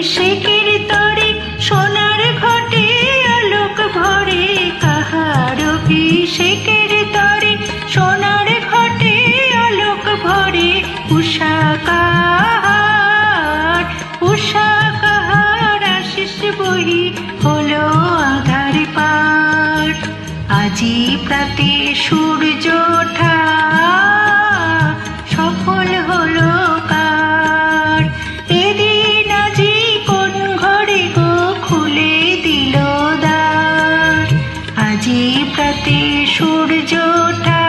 অভিষেকের তরে সোনার ঘটে আলোক ভরে, কাহার অভিষেকের তরে সোনার ঘটে আলোক ভরে। উষা কাহার আশিস বহি হলো আধার পার। আজি প্রাতে সূর্য ওঠা সফল হলো কার। এদিন আজি কোন ঘরে গো খুলে দিল দ্বার। আজি প্রাতে সূর্য ওঠা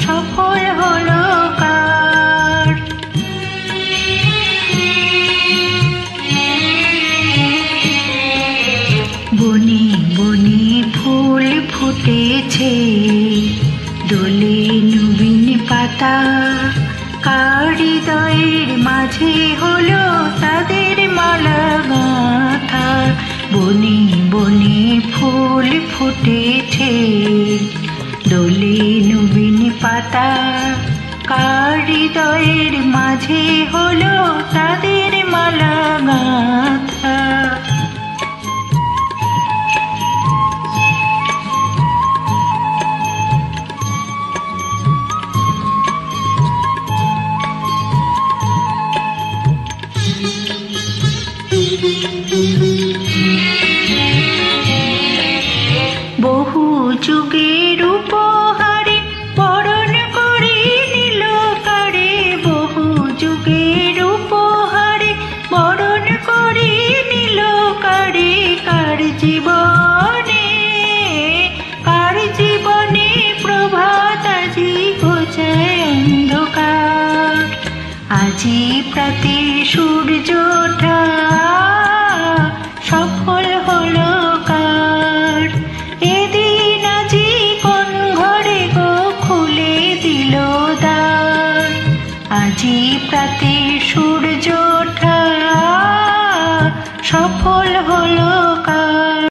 সফল হলো কার। বনে বনে ফুল ফুটেছে, দোলে নবীন পাতা। কার হৃদয়ের মাঝে হলো তাদের মালা গাঁথা। বনে বনে ফুল ফুটেছে, দোলে নবীন পাতা। কার হৃদয়ের মাঝে হলো তাদের মালা গাঁথা। বহু যুগের উপহারে বরণ করে নিল কারে। বহু যুগের উপহারে বরণ করে নিল কারে। কার জীবনে প্রভাত আজি ঘোচায় অন্ধকার। আজি প্রাতে সূর্য ওঠা সফল হলো কার। এদিন আজি কোন ঘরে গো খুলে দিল দ্বার। আজি প্রাতে সূর্য ওঠা সফল হলো কার।